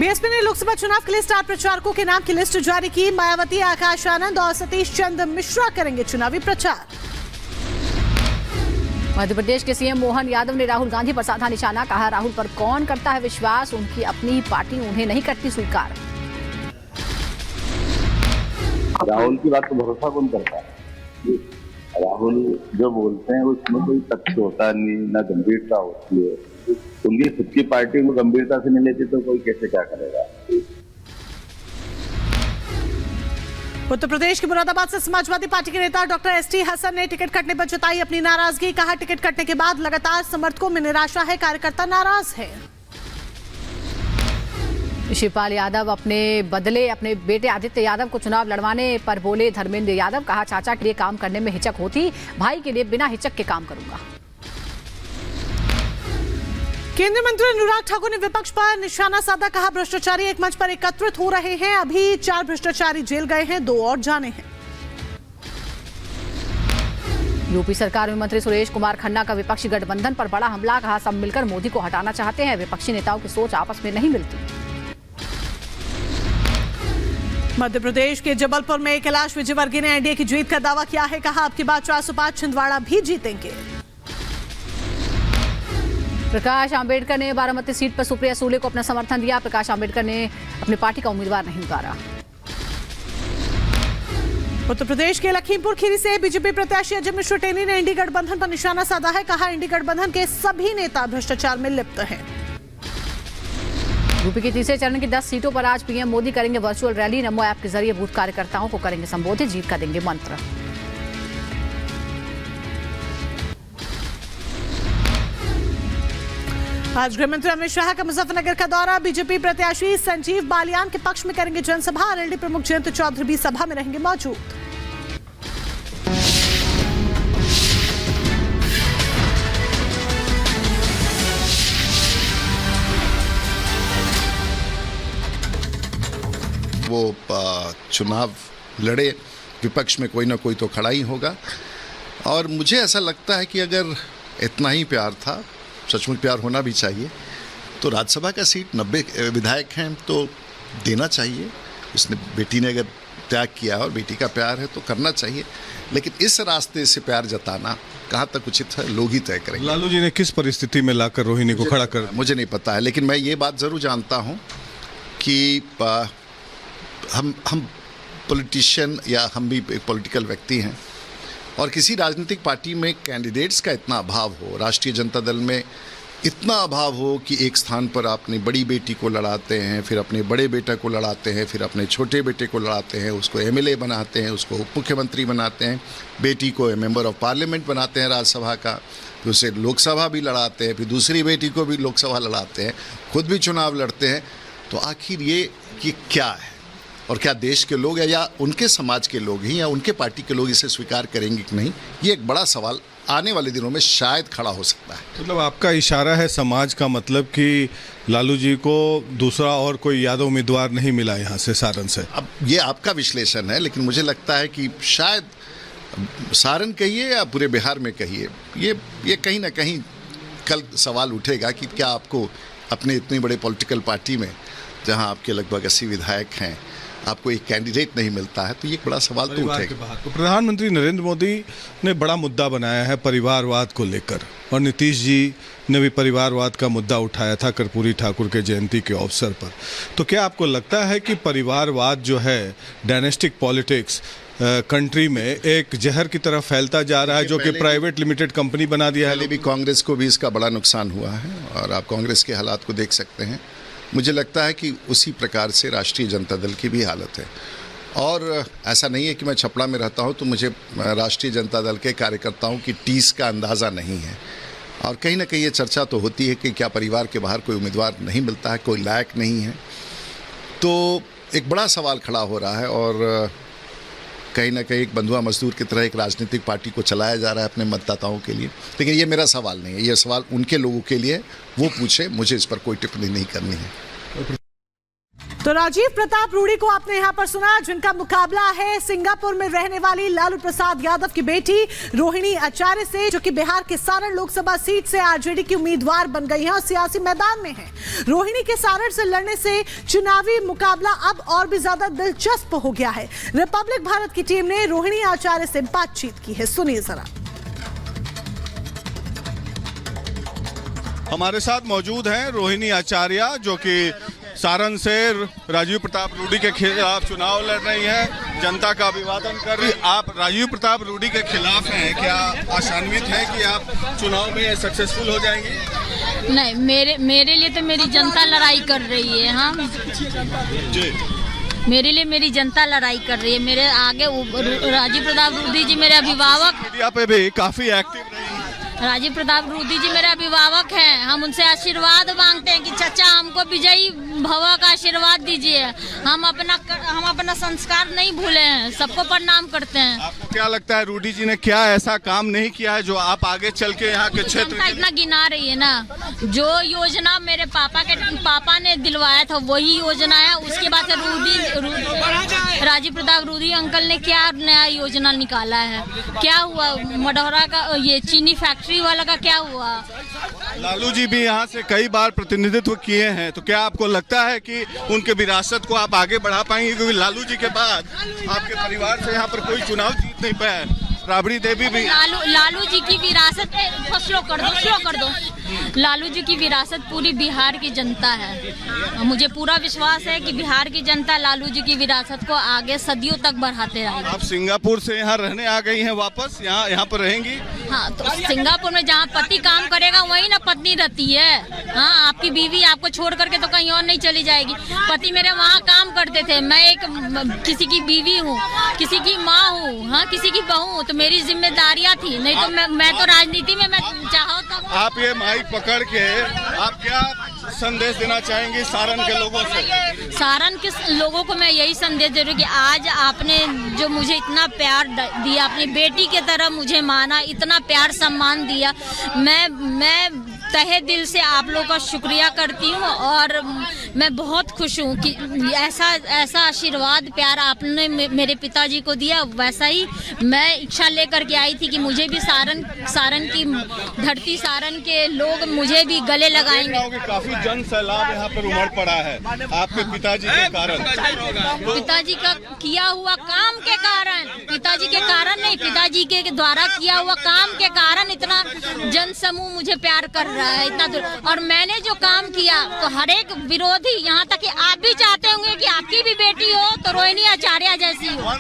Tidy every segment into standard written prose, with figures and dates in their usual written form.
BSP ने लोकसभा चुनाव के लिए स्टार प्रचारकों के नाम की लिस्ट जारी की। मायावती, आकाश आनंद और सतीश चंद्र मिश्रा करेंगे चुनावी प्रचार। मध्य प्रदेश के सीएम मोहन यादव ने राहुल गांधी पर साधा निशाना। कहा, राहुल पर कौन करता है विश्वास, उनकी अपनी पार्टी उन्हें नहीं करती स्वीकार। राहुल की बात तो भरोसा कौन करता है। राहुल जो बोलते हैं उसमें कोई तथ्य होता नहीं, न गंभीरता होती है। उनकी खुद की पार्टी को गंभीरता से नहीं लेती तो कोई कैसे क्या करेगा। उत्तर प्रदेश के मुरादाबाद से समाजवादी पार्टी के नेता डॉक्टर एसटी हसन ने टिकट कटने पर जताई अपनी नाराजगी। कहा, टिकट कटने के बाद लगातार समर्थकों में निराशा है, कार्यकर्ता नाराज है। शिवपाल यादव अपने बदले अपने बेटे आदित्य यादव को चुनाव लड़वाने पर बोले धर्मेंद्र यादव। कहा, चाचा के लिए काम करने में हिचक होती, भाई के लिए बिना हिचक के काम करूंगा। केंद्रीय मंत्री अनुराग ठाकुर ने विपक्ष पर निशाना साधा। कहा, भ्रष्टाचारी एक मंच पर एकत्रित हो रहे हैं। अभी 4 भ्रष्टाचारी जेल गए हैं, 2 और जाने हैं। यूपी सरकार में मंत्री सुरेश कुमार खन्ना का विपक्षी गठबंधन पर बड़ा हमला। कहा, सब मिलकर मोदी को हटाना चाहते हैं, विपक्षी नेताओं की सोच आपस में नहीं मिलती। मध्य प्रदेश के जबलपुर में कैलाश विजयवर्गीय ने एनडीए की जीत का दावा किया है। कहा, अब की बार 405 छिंदवाड़ा भी जीतेंगे। प्रकाश आंबेडकर ने बारामती सीट पर सुप्रिया सूले को अपना समर्थन दिया। प्रकाश आंबेडकर ने अपनी पार्टी का उम्मीदवार नहीं उतारा। उत्तर प्रदेश के लखीमपुर खीरी से बीजेपी प्रत्याशी अजय मिश्र टेनी ने इंडी गठबंधन पर निशाना साधा है। कहा, इंडी गठबंधन के सभी नेता भ्रष्टाचार में लिप्त हैं। यूपी के तीसरे चरण की 10 सीटों पर आज पीएम मोदी करेंगे वर्चुअल रैली। नमो ऐप के जरिए बूथ कार्यकर्ताओं को करेंगे संबोधित, जीत का देंगे मंत्र। आज गृह मंत्री अमित शाह का मुजफ्फरनगर का दौरा। बीजेपी प्रत्याशी संजीव बालियान के पक्ष में करेंगे जनसभा। आरएलडी प्रमुख जयंत चौधरी भी सभा में रहेंगे मौजूद। वो चुनाव लड़े, विपक्ष में कोई ना कोई तो खड़ा ही होगा। और मुझे ऐसा लगता है कि अगर इतना ही प्यार था, सचमुच प्यार होना भी चाहिए, तो राज्यसभा का सीट 90 विधायक हैं तो देना चाहिए। उसने बेटी ने अगर त्याग किया और बेटी का प्यार है तो करना चाहिए। लेकिन इस रास्ते से प्यार जताना कहाँ तक उचित है, लोग ही तय करेंगे। लालू जी ने किस परिस्थिति में लाकर रोहिणी को खड़ा कर, मुझे नहीं पता है, लेकिन मैं ये बात ज़रूर जानता हूँ कि हम पॉलिटिशियन या हम भी एक पॉलिटिकल व्यक्ति हैं, और किसी राजनीतिक पार्टी में कैंडिडेट्स का इतना अभाव हो, राष्ट्रीय जनता दल में इतना अभाव हो कि एक स्थान पर अपनी बड़ी बेटी को लड़ाते हैं, फिर अपने बड़े बेटे को लड़ाते हैं, फिर अपने छोटे बेटे को लड़ाते हैं, उसको एमएलए बनाते हैं, उसको उप मुख्यमंत्री बनाते हैं, बेटी को मेंबर ऑफ पार्लियामेंट बनाते हैं राज्यसभा का, फिर उसे लोकसभा भी लड़ाते हैं, फिर दूसरी बेटी को भी लोकसभा लड़ाते हैं, खुद भी चुनाव लड़ते हैं। तो आखिर ये क्या है, और क्या देश के लोग या उनके समाज के लोग हैं या उनके पार्टी के लोग इसे स्वीकार करेंगे कि नहीं, ये एक बड़ा सवाल आने वाले दिनों में शायद खड़ा हो सकता है। मतलब आपका इशारा है समाज का, मतलब कि लालू जी को दूसरा और कोई यादव उम्मीदवार नहीं मिला यहाँ से, सारण से। अब ये आपका विश्लेषण है, लेकिन मुझे लगता है कि शायद सारण कहिए या पूरे बिहार में कहिए, ये कहीं ना कहीं कल सवाल उठेगा कि क्या आपको अपने इतनी बड़े पॉलिटिकल पार्टी में, जहाँ आपके लगभग 80 विधायक हैं, आपको एक कैंडिडेट नहीं मिलता है, तो ये एक बड़ा सवाल तो उठेगा। तो प्रधानमंत्री नरेंद्र मोदी ने बड़ा मुद्दा बनाया है परिवारवाद को लेकर, और नीतीश जी ने भी परिवारवाद का मुद्दा उठाया था कर्पूरी ठाकुर के जयंती के अवसर पर। तो क्या आपको लगता है कि परिवारवाद जो है, डायनेस्टिक पॉलिटिक्स कंट्री में एक जहर की तरह फैलता जा रहा है, जो कि प्राइवेट लिमिटेड कंपनी बना दिया है? पहले भी कांग्रेस को भी इसका बड़ा नुकसान हुआ है, और आप कांग्रेस के हालात को देख सकते हैं। मुझे लगता है कि उसी प्रकार से राष्ट्रीय जनता दल की भी हालत है। और ऐसा नहीं है कि मैं छपड़ा में रहता हूं तो मुझे राष्ट्रीय जनता दल के कार्यकर्ताओं की टीस का अंदाज़ा नहीं है। और कहीं ना कहीं ये चर्चा तो होती है कि क्या परिवार के बाहर कोई उम्मीदवार नहीं मिलता है, कोई लायक नहीं है, तो एक बड़ा सवाल खड़ा हो रहा है। और कहीं ना कहीं एक बंधुआ मजदूर की तरह एक राजनीतिक पार्टी को चलाया जा रहा है अपने मतदाताओं के लिए। लेकिन ये मेरा सवाल नहीं है, ये सवाल उनके लोगों के लिए, वो पूछे, मुझे इस पर कोई टिप्पणी नहीं करनी है। तो राजीव प्रताप रूडी को आपने यहां पर सुना, जिनका मुकाबला है सिंगापुर में रहने वाली लालू प्रसाद यादव की बेटी रोहिणी आचार्य से, जो कि बिहार के सारण लोकसभा सीट से आरजेडी की उम्मीदवार बन गई हैं और सियासी मैदान में है। रोहिणी के सारण से लड़ने से चुनावी मुकाबला अब और भी ज्यादा दिलचस्प हो गया है। रिपब्लिक भारत की टीम ने रोहिणी आचार्य से बातचीत की है, सुनिए जरा। हमारे साथ मौजूद हैं रोहिणी आचार्य, जो कि सारण से राजीव प्रताप रूडी के खिलाफ चुनाव लड़ रही है, जनता का अभिवादन कर रही। आप राजीव प्रताप रूडी के खिलाफ हैं, क्या आशान्वित हैं कि आप चुनाव में सक्सेसफुल हो जाएंगी? नहीं, मेरे लिए तो मेरी जनता लड़ाई कर रही है। हाँ जी, मेरे लिए मेरी जनता लड़ाई कर रही है। मेरे आगे राजीव प्रताप रूडी जी मेरे अभिभावक, मीडिया पे भी काफी एक्टिव रही। राजीव प्रताप रूडी जी मेरे अभिभावक हैं। हम उनसे आशीर्वाद मांगते हैं कि चाचा हमको विजयी भव का आशीर्वाद दीजिए। हम अपना संस्कार नहीं भूले हैं, सबको प्रणाम करते हैं। आपको क्या लगता है रूडी जी ने क्या ऐसा काम नहीं किया है जो आप आगे चल के यहाँ के क्षेत्र जनता इतना गिना रही है ना, जो योजना मेरे पापा ने दिलवाया था वही योजना है। उसके बाद से राजीव प्रताप रूडी अंकल ने क्या नया योजना निकाला है? क्या हुआ? मढ़ौरा का ये चीनी फैक्ट्री वाला का क्या हुआ? लालू जी भी यहाँ से कई बार प्रतिनिधित्व किए हैं, तो क्या आपको लगता है कि उनके विरासत को आप आगे बढ़ा पाएंगे? क्योंकि लालू जी के बाद आपके परिवार से यहाँ पर कोई चुनाव जीत नहीं पाया। राबड़ी देवी भी लालू जी की विरासत स्लो कर दो। लालू जी की विरासत पूरी बिहार की जनता है। मुझे पूरा विश्वास है कि बिहार की जनता लालू जी की विरासत को आगे सदियों तक बढ़ाते रहेगी। आप सिंगापुर से यहाँ रहने आ गई हैं, वापस यहाँ पर रहेंगी? हाँ, तो सिंगापुर में जहाँ पति काम करेगा वही ना पत्नी रहती है। हाँ, आपकी बीवी आपको छोड़ करके तो कहीं और नहीं चली जाएगी। पति मेरे वहाँ काम करते थे। मैं एक किसी की बीवी हूँ, किसी की माँ हूँ, हाँ, किसी की बहू हूँ, तो मेरी जिम्मेदारियाँ थी। नहीं तो मैं तो राजनीति में मैं चाहो तो। आप ये माइक पकड़ के आप क्या संदेश देना चाहेंगे सारण के लोगों से? सारण के लोगों को मैं यही संदेश दे रही हूँ कि आज आपने जो मुझे इतना प्यार दिया, अपनी बेटी की तरह मुझे माना, इतना प्यार सम्मान दिया, मैं तहे दिल से आप लोगों का शुक्रिया करती हूँ। और मैं बहुत खुश हूँ कि ऐसा आशीर्वाद प्यार आपने मेरे पिताजी को दिया। वैसा ही मैं इच्छा लेकर के आई थी कि मुझे भी सारण की धरती, सारण के लोग मुझे भी गले लगाएंगे। काफी जन सैलाब यहाँ पर उमड़ पड़ा है आपके पिताजी के कारण। पिताजी का किया हुआ काम के कारण, पिताजी के कारण नहीं, पिताजी के द्वारा किया हुआ काम के कारण इतना जन समूह मुझे प्यार कर रहा है, इतना दूर। और मैंने जो काम किया तो हर एक विरोधी, यहाँ तक कि आप भी चाहते होंगे कि आपकी भी बेटी हो तो रोहिणी आचार्य जैसी हो।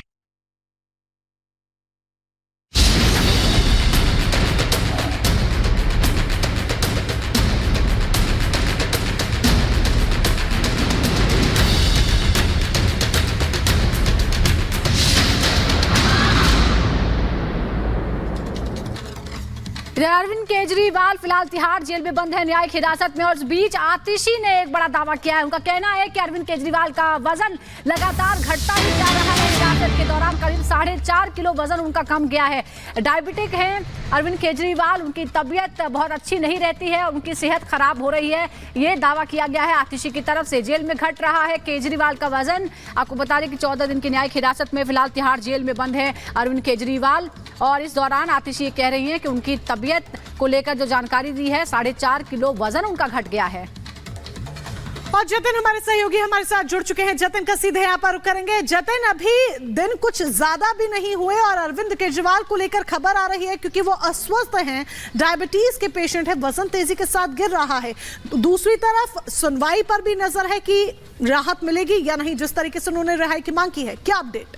अरविंद केजरीवाल फिलहाल तिहाड़ जेल में बंद है, न्यायिक हिरासत में। और इस बीच आतिशी ने एक बड़ा दावा किया है। उनका कहना है कि अरविंद केजरीवाल का वजन लगातार घटता ही जा रहा है। हिरासत के दौरान करीब 4.5 किलो वजन उनका कम गया है। डायबिटिक हैं अरविंद केजरीवाल, उनकी तबीयत बहुत अच्छी नहीं रहती है, उनकी सेहत खराब हो रही है, ये दावा किया गया है आतिशी की तरफ से। जेल में घट रहा है केजरीवाल का वजन। आपको बता दें कि 14 दिन की न्यायिक हिरासत में फिलहाल तिहाड़ जेल में बंद है अरविंद केजरीवाल। और इस दौरान आतिशी ये कह रही हैं कि उनकी तबीयत को लेकर जो जानकारी दी है, 4.5 किलो वजन उनका घट गया है। और जतिन हमारे सहयोगी हमारे साथ जुड़ चुके हैं। जतिन का सीधे यहाँ पर करेंगे। जतिन, अभी दिन कुछ ज्यादा भी नहीं हुए और अरविंद केजरीवाल को लेकर खबर आ रही है क्योंकि वो अस्वस्थ हैं, डायबिटीज के पेशेंट है, वजन तेजी के साथ गिर रहा है। दूसरी तरफ सुनवाई पर भी नजर है कि राहत मिलेगी या नहीं, जिस तरीके से उन्होंने रिहाई की मांग की है। क्या अपडेट?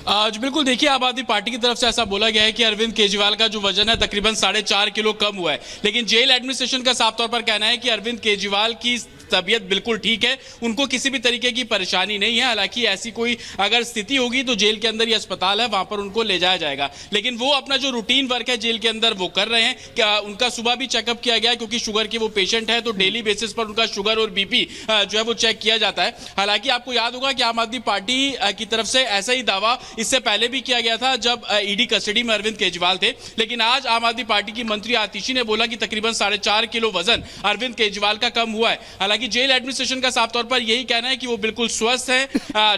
जी बिल्कुल, देखिए आम आदमी पार्टी की तरफ से ऐसा बोला गया है कि अरविंद केजरीवाल का जो वजन है तकरीबन 4.5 किलो कम हुआ है। लेकिन जेल एडमिनिस्ट्रेशन का साफ तौर पर कहना है कि अरविंद केजरीवाल की तबीयत बिल्कुल ठीक है, उनको किसी भी तरीके की परेशानी नहीं है। हालांकि ऐसी कोई अगर स्थिति होगी तो जेल के अंदर ही अस्पताल है, वहां पर उनको ले जाया जाएगा। लेकिन वो अपना जो रूटीन वर्क है जेल के अंदर वो कर रहे हैं। क्या उनका सुबह भी चेकअप किया गया क्योंकि शुगर के वो पेशेंट है, तो डेली बेसिस पर उनका शुगर और बीपी जो है वो चेक किया जाता है। हालांकि आपको याद होगा कि आम आदमी पार्टी की तरफ से ऐसा ही दावा इससे पहले भी किया गया था जब ईडी कस्टडी में अरविंद केजरीवाल थे। लेकिन आज आम आदमी पार्टी की मंत्री आतिशी ने बोला कि तकरीबन 4.5 किलो वजन अरविंद केजरीवाल का कम हुआ है। हालांकि जेल एडमिनिस्ट्रेशन का साफ तौर पर यही कहना है कि वो बिल्कुल स्वस्थ है,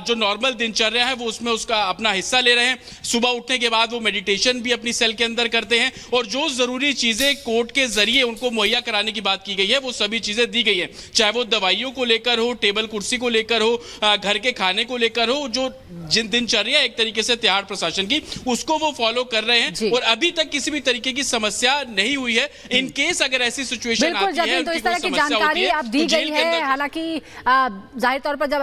जो नॉर्मल दिनचर्या है वो उसमें उसका अपना हिस्सा ले रहे हैं। सुबह उठने के बाद वो मेडिटेशन भी अपनी सेल के अंदर करते हैं और जो जरूरी चीजें कोर्ट के जरिए उनको मुहैया कराने की बात की गई है वो सभी चीजें दी गई है, चाहे वो दवाइयों को लेकर हो, टेबल कुर्सी को लेकर हो, घर के खाने को लेकर हो, जो जिन दिनचर्या एक तरीके से तिहाड़ प्रशासन की उसको वो फॉलो कर रहे हैं और अभी तक किसी भी तरीके की समस्या नहीं हुई है। इन केस अगर ऐसी सिचुएशन बिल्कुल आती है, तो इस तरह की जानकारी आप दी गई है। हालांकि जाहिर तौर पर जब